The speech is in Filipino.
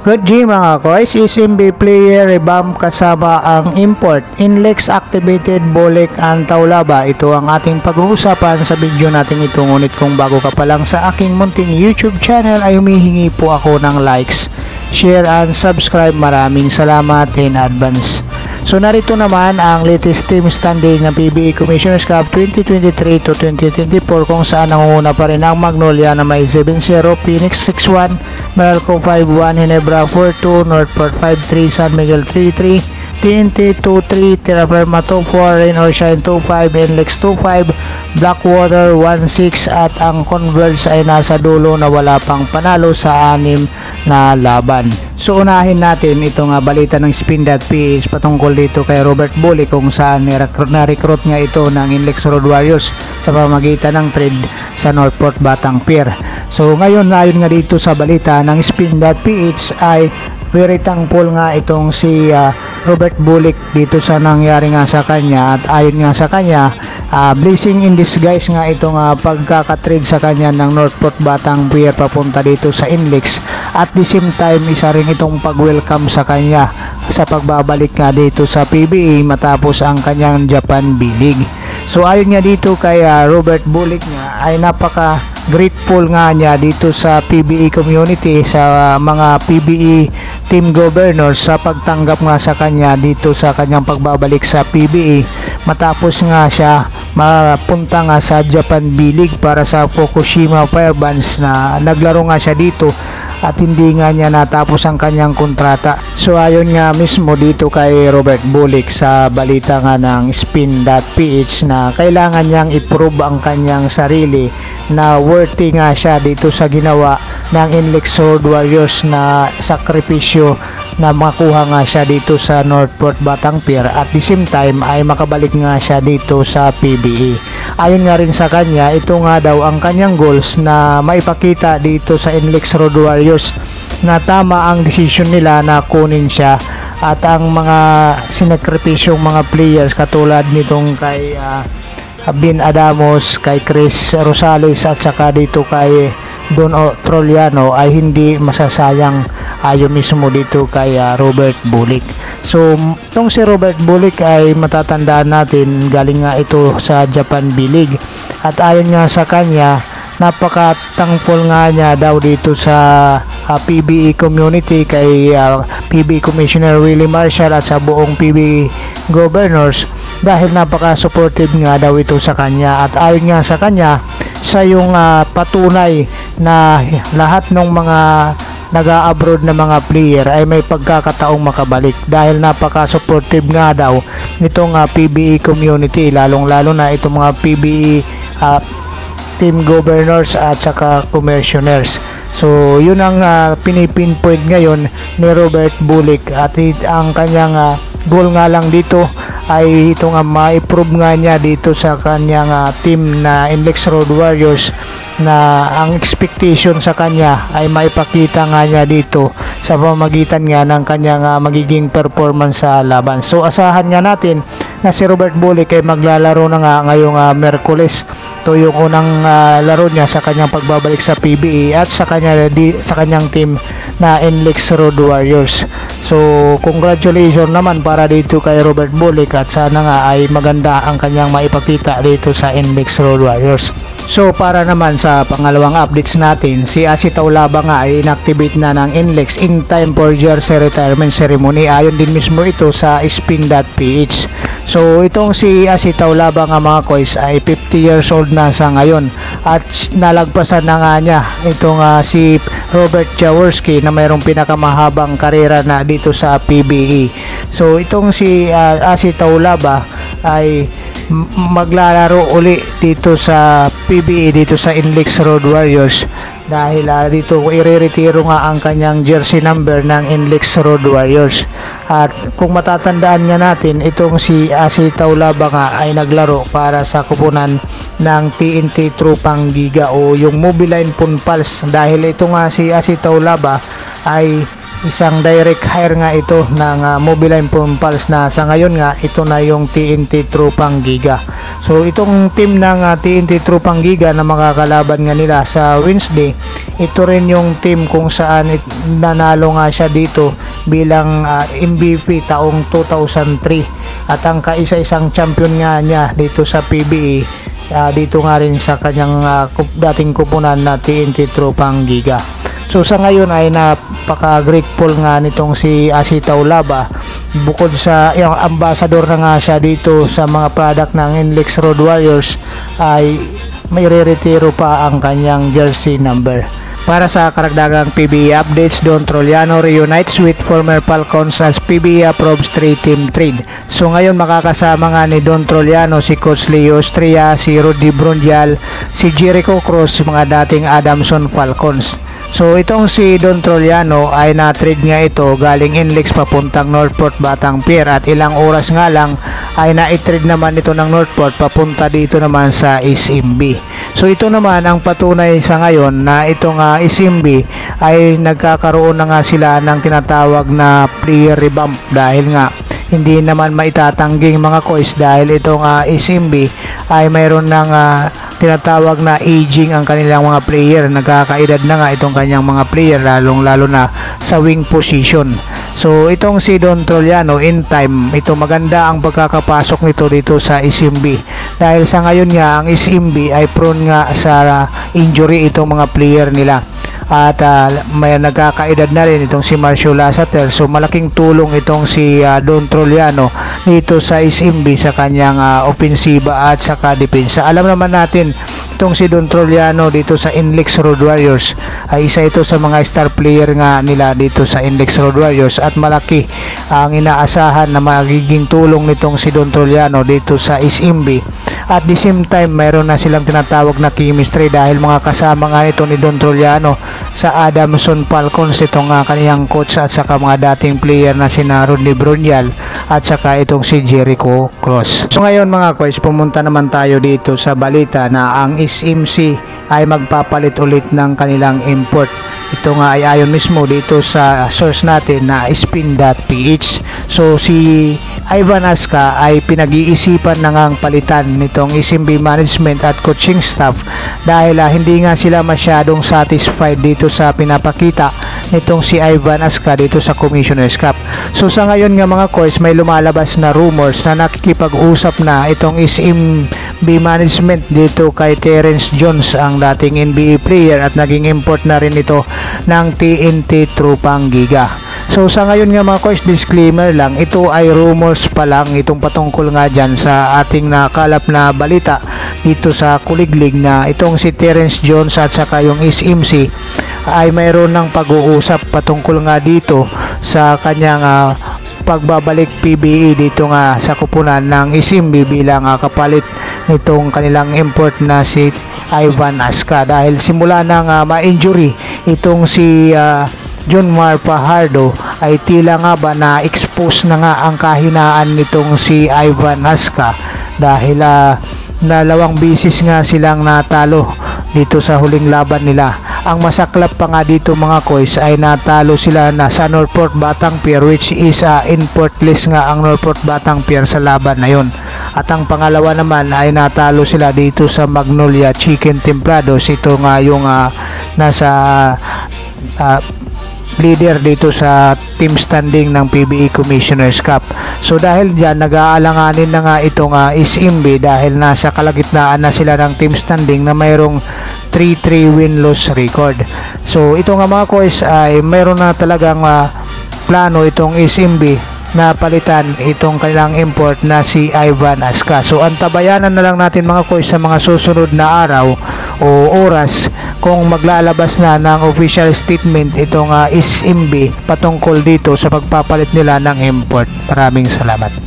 Good G mga koys, SMB player revamp kasama ang import, Inlex activated Bulik ang Taulaba. Ito ang ating pag-uusapan sa video natin ito. Ngunit kung bago ka pa lang sa aking munting YouTube channel ay humihingi po ako ng likes, share and subscribe. Maraming salamat in advance. So narito naman ang latest team standing ng PBA Commissioners Cup 2023 to 2024 kung saan nangunguna pa rin ang Magnolia na may 7-0, Phoenix 6-1, Meralco 5-1, Ginebra 4-2, Northport 5-3, San Miguel 3-3, TNT 2-3, Terra Firma 2-4, Rain or Shine 2-5, Inlex 2-5, Blackwater 1-6 at ang Converge ay nasa dulo na wala pang panalo sa 6 na laban. So unahin natin itong balita ng Spin.ph patungkol dito kay Robert Bulik kung saan na-recruit nga ito ng Inlex Road Warriors sa pamamagitan ng trade sa Northport Batang Pier. So ngayon ayon nga dito sa balita ng Spin.ph ay very thankful nga itong si Robert Bulik dito sa nangyari nga sa kanya, at ayon nga sa kanya blessing in disguise nga itong pagkakatrade sa kanya ng Northport Batang Pier papunta dito sa Inlex. At the same time isa rin itong pag-welcome sa kanya sa pagbabalik nga dito sa PBA matapos ang kanyang Japan B-League. So ayon nga dito kay Robert Bulik nga ay napaka grateful nga niya dito sa PBA community, sa mga PBA team governors sa pagtanggap nga sa kanya dito sa kanyang pagbabalik sa PBA matapos nga siya mapunta nga sa Japan B-League para sa Fukushima Firebands na naglaro nga siya dito at hindi nga niya natapos ang kanyang kontrata. So ayon nga mismo dito kay Robert Bulik sa balita nga ng Spin.ph na kailangan niyang i-prove ang kanyang sarili na worthy nga siya dito sa ginawa ng Inlex Road Warriors na sakripisyo na makuha nga siya dito sa Northport Batang Pier at the same time ay makabalik nga siya dito sa PBA. Ayon nga rin sa kanya, ito nga daw ang kanyang goals na maipakita dito sa Inlex Road Warriors na tama ang desisyon nila na kunin siya at ang mga sinakripisyong mga players katulad nitong kay Bin Adamos, kay Chris Rosales at saka dito kay Don Troliano ay hindi masasayang ayon mismo dito kay Robert Bulik. So itong si Robert Bulik ay matatandaan natin galing nga ito sa Japan B-League at ayon nga sa kanya napaka-thankful nga niya daw dito sa PBA community kay PBA Commissioner Willie Marshall at sa buong PBA governors dahil napaka-supportive nga daw ito sa kanya. At ayon nga sa kanya sa yung patunay na lahat ng mga nag-abroad na mga player ay may pagkakataong makabalik dahil napaka-supportive nga daw nitong PBA community, lalong-lalo na itong mga PBA team governors at saka commissioners. So yun ang pinipinpoint ngayon ni Robert Bulik at ang kanyang goal nga lang dito ay ito nga ma-improve nga niya dito sa kanyang team na Inlex Road Warriors na ang expectation sa kanya ay maipakita nga niya dito sa pamamagitan nga ng kanyang magiging performance sa laban. So asahan nga natin na si Robert Bulik ay maglalaro na nga ngayong Merkules. Ito yung unang laro niya sa kanyang pagbabalik sa PBA at sa kanyang team na Inlex Road Warriors. So congratulations naman para dito kay Robert Bulik at sana nga ay maganda ang kanyang maipakita dito sa Inlex Road Warriors. So para naman sa pangalawang updates natin, si Asi Taulaba nga ay inactivate na ng Inlex in time for jersey retirement ceremony. Ayon din mismo ito sa Spin.ph. So itong si Asi Taulaba nga mga koys ay 50 years old na sa ngayon at nalagpasan na nga niya itong si Robert Jaworski na mayroong pinakamahabang karera na dito sa PBA. So itong si Asi Taulaba ay maglalaro uli dito sa PBA dito sa Inlex Road Warriors dahil dito i-retiro nga ang kanyang jersey number ng Inlex Road Warriors. At kung matatandaan nga natin, itong si Asi Taulaba nga ay naglaro para sa kupunan ng TNT Tropang Giga o yung Mobiline Punpals dahil ito nga si Asi Taulaba ay isang direct hire nga ito ng Mobiline Pulse na sa ngayon nga ito na yung TNT Tropang Giga. So itong team ng TNT Tropang Giga na makakalaban nga nila sa Wednesday, ito rin yung team kung saan nanalo nga siya dito bilang MVP taong 2003 at ang kaisa-isang champion nga niya dito sa PBA dito nga rin sa kanyang dating kupunan na TNT Tropang Giga. So sa ngayon ay napaka-grateful nga nitong si Asi Taulaba, bukod sa yung ambassador na nga siya dito sa mga product ng NLEX Road Warriors ay may re-retiro pa ang kanyang jersey number. Para sa karagdagang PBA updates, Don Troliano reunites with former Falcons as PBA approves 3-team trade. So ngayon makakasama nga ni Don Troliano si Coach Leo Estrella, si Rudy Brunjal, si Jericho Cruz, mga dating Adamson Falcons. So itong si Don Troliano ay na-trade nga ito galing NLEX papuntang Northport Batang Pier at ilang oras nga lang ay na-trade naman ito ng Northport papunta dito naman sa SMB. So ito naman ang patunay sa ngayon na itong SMB ay nagkakaroon na nga sila ng tinatawag na player revamp dahil nga hindi naman maitatangging mga coach dahil itong SMB ay mayroon ng tinatawag na aging ang kanilang mga player. Nagkakaedad na nga itong kanyang mga player lalo na sa wing position. So itong si Don Troliano in time, ito maganda ang pagkakapasok nito dito sa SMB dahil sa ngayon nga ang SMB ay prone nga sa injury itong mga player nila. At may nagkakaedad na rin itong si Marcio Lasater. So malaking tulong itong si Don Troliano dito sa SMB sa kanyang opensiba at saka depensa. Alam naman natin itong si Don Troliano dito sa NLEX Road Warriors ay isa ito sa mga star player nga nila dito sa NLEX Road Warriors at malaki ang inaasahan na magiging tulong nitong si Don Troliano dito sa SMB. At the same time mayroon na silang tinatawag na chemistry dahil mga kasama nga ito ni Don Troliano sa Adamson Falcons itong kaniyang coach at saka mga dating player na sina Rodney Brunial at saka itong si Jericho Cruz. So ngayon mga coach, pumunta naman tayo dito sa balita na ang SMC ay magpapalit ulit ng kanilang import. Ito nga ay ayon mismo dito sa source natin na spin.ph. So si Ivan Aska ay pinag-iisipan na ngang palitan nitong SMB management at coaching staff dahil hindi nga sila masyadong satisfied dito sa pinapakita nitong si Ivan Aska dito sa Commissioner's Cup. So sa ngayon nga mga coach, may lumalabas na rumors na nakikipag-usap na itong SMB management dito kay Terrence Jones, ang dating NBA player at naging import na rin ito ng TNT Tropang Giga. So sa ngayon nga mga coach, disclaimer lang, ito ay rumors pa lang itong patungkol nga dyan sa ating nakalap na balita dito sa Kuliglig na itong si Terrence Jones at saka yung SMC ay mayroon ng pag-uusap patungkol nga dito sa kanyang pagbabalik PBA dito nga sa kupunan ng SMB bilang kapalit nitong kanilang import na si Ivan Aska dahil simula nang ma-injury itong si John Mar Fajardo ay tila nga ba na-expose na nga ang kahinaan nitong si Ivan Aska dahil dalawang bisis nga silang natalo dito sa huling laban nila. Ang masaklap pa nga dito mga koys ay natalo sila na sa Northport Batang Pier, which is import list nga ang Northport Batang Pier sa laban na yun. At ang pangalawa naman ay natalo sila dito sa Magnolia Chicken Templados. Ito nga yung nasa leader dito sa team standing ng PBA Commissioner's Cup. So dahil dyan, nag-aalanganin na nga itong SMB dahil nasa kalagitnaan na sila ng team standing na mayroong 3-3 win-loss record. So ito nga mga koys ay mayroon na talagang plano itong SMB na palitan itong kanilang import na si Ivan Aska. So antabayanan na lang natin mga koys sa mga susunod na araw o oras kung maglalabas na ng official statement itong SMB patungkol dito sa pagpapalit nila ng import. Maraming salamat.